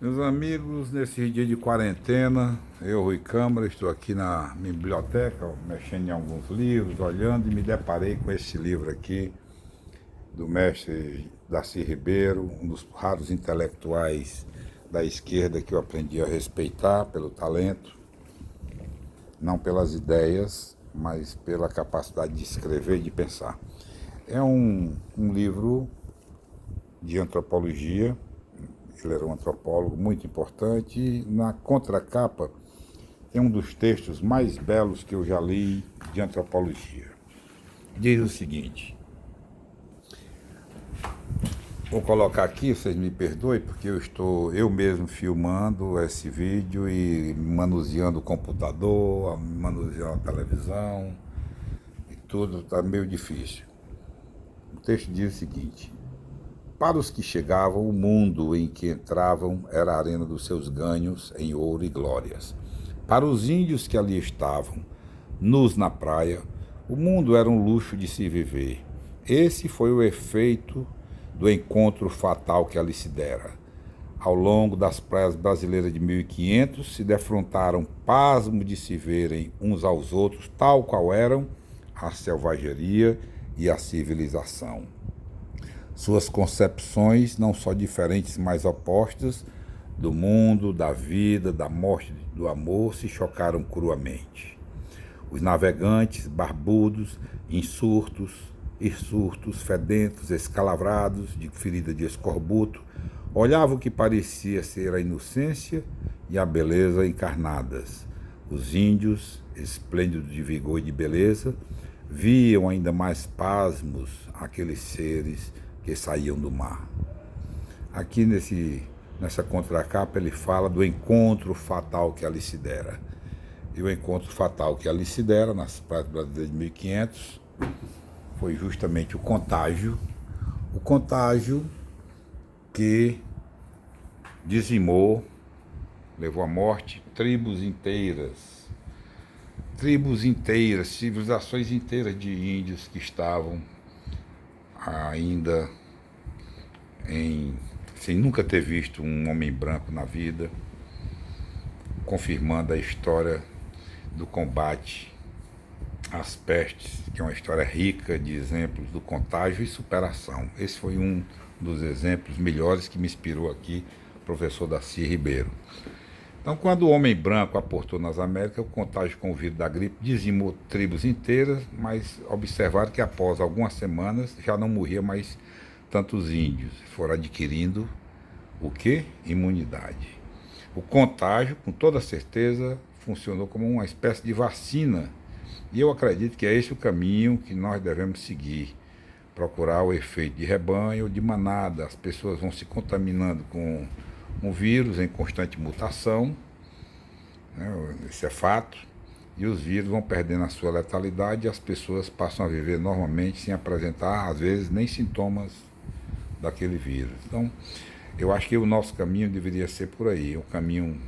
Meus amigos, nesse dia de quarentena, eu, Rui Câmara, estou aqui na biblioteca, mexendo em alguns livros, olhando e me deparei com esse livro aqui, do mestre Darcy Ribeiro, um dos raros intelectuais da esquerda que eu aprendi a respeitar pelo talento, não pelas ideias, mas pela capacidade de escrever e de pensar. É um livro de antropologia. Ele era um antropólogo muito importante e na contracapa tem um dos textos mais belos que eu já li de antropologia. Diz o seguinte: vou colocar aqui, vocês me perdoem, porque eu estou eu mesmo filmando esse vídeo e manuseando o computador, manuseando a televisão, e tudo está meio difícil. O texto diz o seguinte: para os que chegavam, o mundo em que entravam era a arena dos seus ganhos em ouro e glórias. Para os índios que ali estavam, nus na praia, o mundo era um luxo de se viver. Esse foi o efeito do encontro fatal que ali se dera. Ao longo das praias brasileiras de 1500, se defrontaram pasmo de se verem uns aos outros, tal qual eram a selvageria e a civilização. Suas concepções, não só diferentes, mas opostas, do mundo, da vida, da morte, do amor, se chocaram cruamente. Os navegantes, barbudos, insurtos, fedentos, escalavrados, de ferida de escorbuto, olhavam o que parecia ser a inocência e a beleza encarnadas. Os índios, esplêndidos de vigor e de beleza, viam ainda mais pasmos aqueles seres que saíam do mar. Aqui nessa contracapa ele fala do encontro fatal que ali se dera. E o encontro fatal que ali se dera, nas praias brasileiras de 1500, foi justamente o contágio que dizimou, levou à morte tribos inteiras, civilizações inteiras de índios que estavam ainda sem nunca ter visto um homem branco na vida, confirmando a história do combate às pestes, que é uma história rica de exemplos do contágio e superação. Esse foi um dos exemplos melhores que me inspirou aqui, o professor Darcy Ribeiro. Então, quando o homem branco aportou nas Américas, o contágio com o vírus da gripe dizimou tribos inteiras, mas observaram que após algumas semanas já não morria mais tantos índios. Foram adquirindo o quê? Imunidade. O contágio, com toda certeza, funcionou como uma espécie de vacina. E eu acredito que é esse o caminho que nós devemos seguir. Procurar o efeito de rebanho ou de manada. As pessoas vão se contaminando com um vírus em constante mutação, né? Isso é fato, e os vírus vão perdendo a sua letalidade e as pessoas passam a viver normalmente sem apresentar, às vezes, nem sintomas daquele vírus. Então, eu acho que o nosso caminho deveria ser por aí. O caminho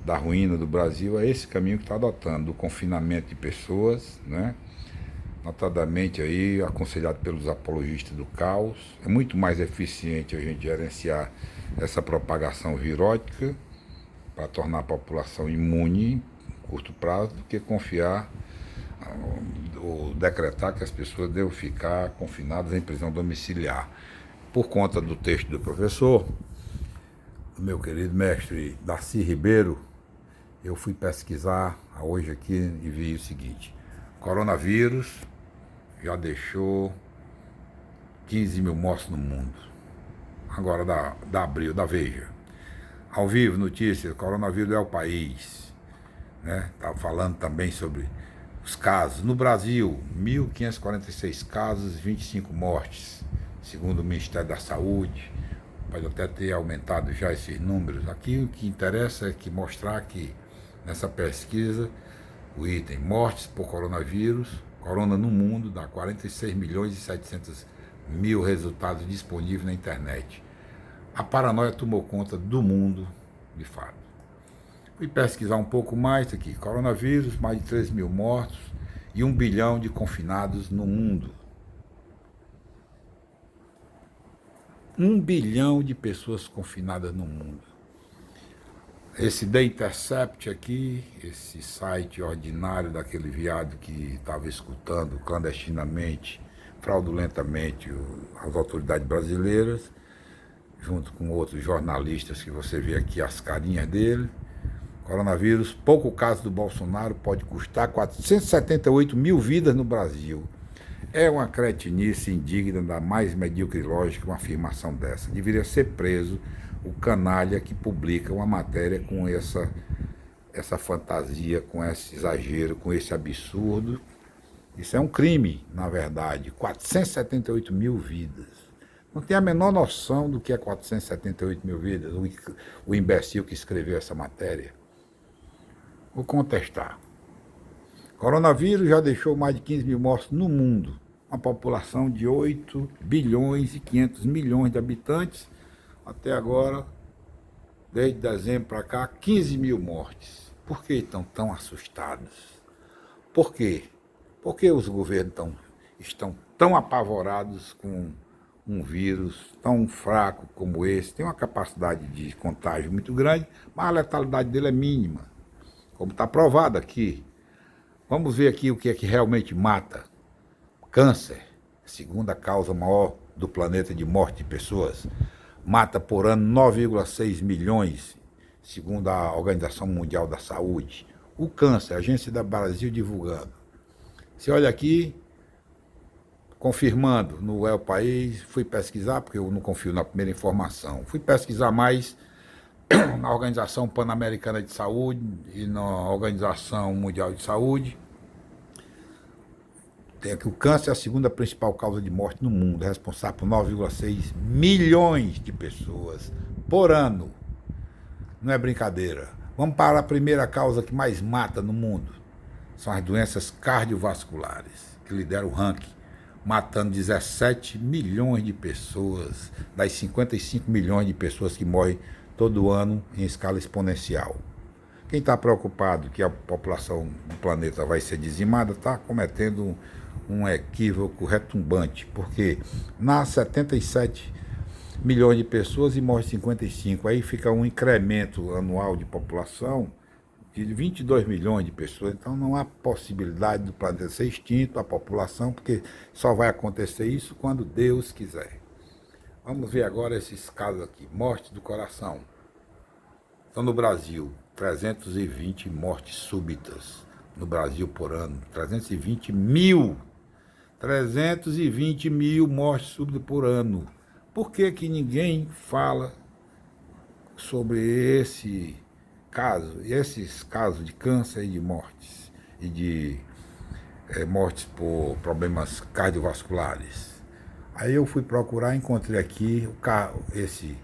da ruína do Brasil é esse caminho que está adotando, do confinamento de pessoas, né? Notadamente aí, aconselhado pelos apologistas do caos. É muito mais eficiente a gente gerenciar essa propagação virótica para tornar a população imune em curto prazo do que confiar ou decretar que as pessoas devem ficar confinadas em prisão domiciliar. Por conta do texto do professor, do meu querido mestre Darcy Ribeiro, eu fui pesquisar hoje aqui e vi o seguinte: coronavírus já deixou 15 mil mortos no mundo. Agora da Abril, da Veja. Ao vivo, notícias, coronavírus é o país. Né? Tá falando também sobre os casos. No Brasil, 1.546 casos e 25 mortes, segundo o Ministério da Saúde. Pode até ter aumentado já esses números. Aqui o que interessa é que mostrar que nessa pesquisa o item mortes por coronavírus, corona no mundo, dá 46 milhões e 700 mil resultados disponíveis na internet. A paranoia tomou conta do mundo, de fato. Fui pesquisar um pouco mais aqui. Coronavírus, mais de 3 mil mortos e 1 bilhão de confinados no mundo. 1 bilhão de pessoas confinadas no mundo. Esse The Intercept aqui, esse site ordinário daquele viado que estava escutando clandestinamente, fraudulentamente as autoridades brasileiras, junto com outros jornalistas que você vê aqui as carinhas dele. Coronavírus, pouco caso do Bolsonaro pode custar 478 mil vidas no Brasil. É uma cretinice indigna da mais medíocre lógica uma afirmação dessa. Deveria ser preso o canalha que publica uma matéria com essa fantasia, com esse exagero, com esse absurdo. Isso é um crime, na verdade. 478 mil vidas. Não tem a menor noção do que é 478 mil vidas, o imbecil que escreveu essa matéria. Vou contestar. Coronavírus já deixou mais de 15 mil mortos no mundo. Uma população de 8 bilhões e 500 milhões de habitantes. Até agora, desde dezembro para cá, 15 mil mortes. Por que estão tão assustados? Por quê? Por que os governos estão tão apavorados com um vírus tão fraco como esse? Tem uma capacidade de contágio muito grande, mas a letalidade dele é mínima, como está provado aqui. Vamos ver aqui o que é que realmente mata. Câncer, segunda causa maior do planeta de morte de pessoas. Mata por ano 9,6 milhões, segundo a Organização Mundial da Saúde. O câncer, a Agência da Brasil divulgando. Você olha aqui, confirmando no El País, fui pesquisar, porque eu não confio na primeira informação. Fui pesquisar mais na Organização Pan-Americana de Saúde e na Organização Mundial de Saúde. Tem aqui, o câncer é a segunda principal causa de morte no mundo, é responsável por 9,6 milhões de pessoas por ano. Não é brincadeira. Vamos para a primeira causa que mais mata no mundo. São as doenças cardiovasculares, que lideram o ranking, matando 17 milhões de pessoas, das 55 milhões de pessoas que morrem todo ano em escala exponencial. Quem está preocupado que a população do planeta vai ser dizimada está cometendo um equívoco retumbante, porque nasce 77 milhões de pessoas e morre 55. Aí fica um incremento anual de população de 22 milhões de pessoas. Então não há possibilidade do planeta ser extinto, a população, porque só vai acontecer isso quando Deus quiser. Vamos ver agora esses casos aqui. Morte do coração. Então, no Brasil, 320 mortes súbitas no Brasil por ano. 320 mil mortes súbitas por ano. Por que que ninguém fala sobre esse caso, esses casos de câncer e de mortes, e de mortes por problemas cardiovasculares? Aí eu fui procurar, encontrei aqui esse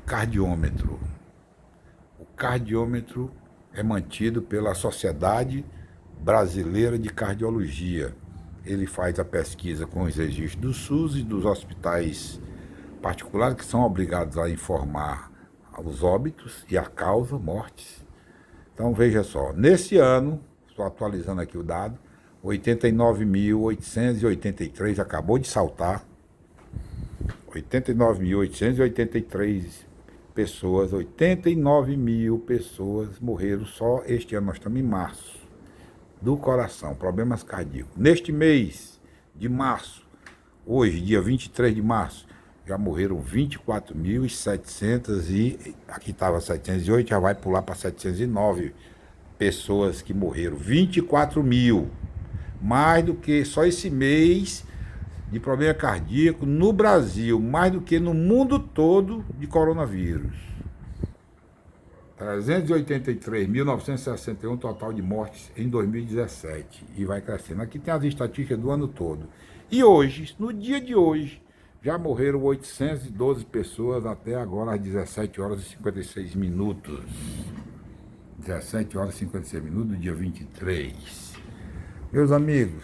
cardiômetro. O cardiômetro é mantido pela Sociedade Brasileira de Cardiologia. Ele faz a pesquisa com os registros do SUS e dos hospitais particulares, que são obrigados a informar os óbitos e a causa, mortes. Então veja só, nesse ano, estou atualizando aqui o dado, 89.883, acabou de saltar, 89.883 pessoas, 89 mil pessoas morreram só este ano, nós estamos em março, do coração, problemas cardíacos. Neste mês de março, hoje, dia 23 de março, já morreram 24.700 e aqui estava 708, já vai pular para 709 pessoas que morreram. 24 mil, mais do que só esse mês de problema cardíaco no Brasil, mais do que no mundo todo de coronavírus. 383.961 total de mortes em 2017 e vai crescendo. Aqui tem as estatísticas do ano todo. E hoje, no dia de hoje, já morreram 812 pessoas até agora às 17 horas e 56 minutos. 17 horas e 56 minutos do dia 23. Meus amigos,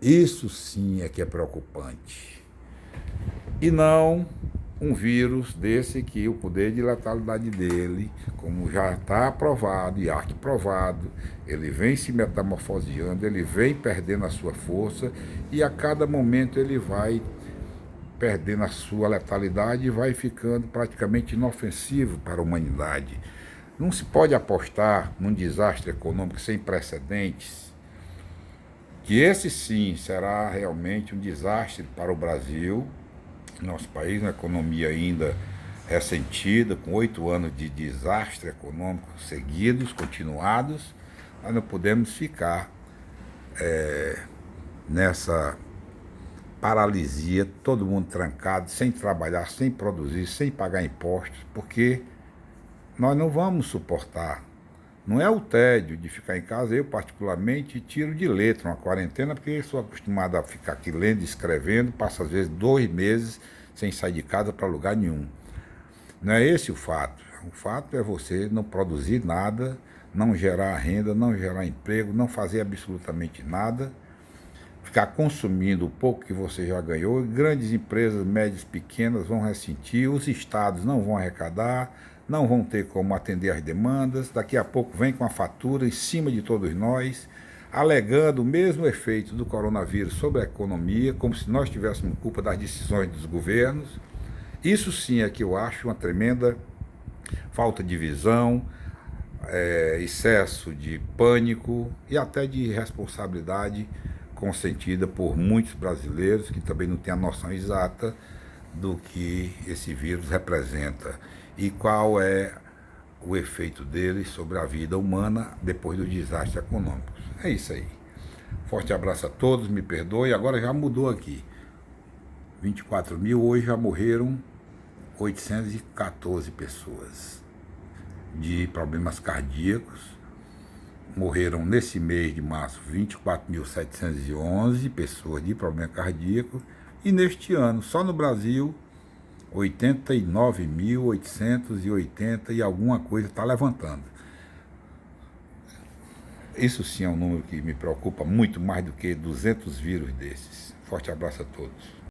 isso sim é que é preocupante. E não um vírus desse que o poder de letalidade dele, como já está aprovado e arquiprovado, ele vem se metamorfoseando, ele vem perdendo a sua força e a cada momento ele vai perdendo a sua letalidade e vai ficando praticamente inofensivo para a humanidade. Não se pode apostar num desastre econômico sem precedentes, que esse sim será realmente um desastre para o Brasil, nosso país, uma economia ainda ressentida, com 8 anos de desastre econômico seguidos, continuados. Nós não podemos ficar nessa paralisia, todo mundo trancado, sem trabalhar, sem produzir, sem pagar impostos, porque nós não vamos suportar. Não é o tédio de ficar em casa, eu particularmente tiro de letra uma quarentena, porque eu sou acostumado a ficar aqui lendo, escrevendo, passo às vezes 2 meses sem sair de casa para lugar nenhum. Não é esse o fato. O fato é você não produzir nada, não gerar renda, não gerar emprego, não fazer absolutamente nada, ficar consumindo o pouco que você já ganhou. Grandes empresas, médias, pequenas vão ressentir, os estados não vão arrecadar, não vão ter como atender as demandas. Daqui a pouco vem com a fatura em cima de todos nós, alegando o mesmo efeito do coronavírus sobre a economia, como se nós tivéssemos culpa das decisões dos governos. Isso sim é que eu acho uma tremenda falta de visão, excesso de pânico e até de responsabilidade consentida por muitos brasileiros que também não têm a noção exata do que esse vírus representa e qual é o efeito dele sobre a vida humana depois do desastre econômico. É isso aí. Forte abraço a todos, me perdoe. Agora já mudou aqui. 24 mil, hoje já morreram 814 pessoas de problemas cardíacos. Morreram nesse mês de março 24.711 pessoas de problema cardíaco. E neste ano, só no Brasil, 89.880 e alguma coisa está levantando. Isso sim é um número que me preocupa muito mais do que 200 vírus desses. Forte abraço a todos.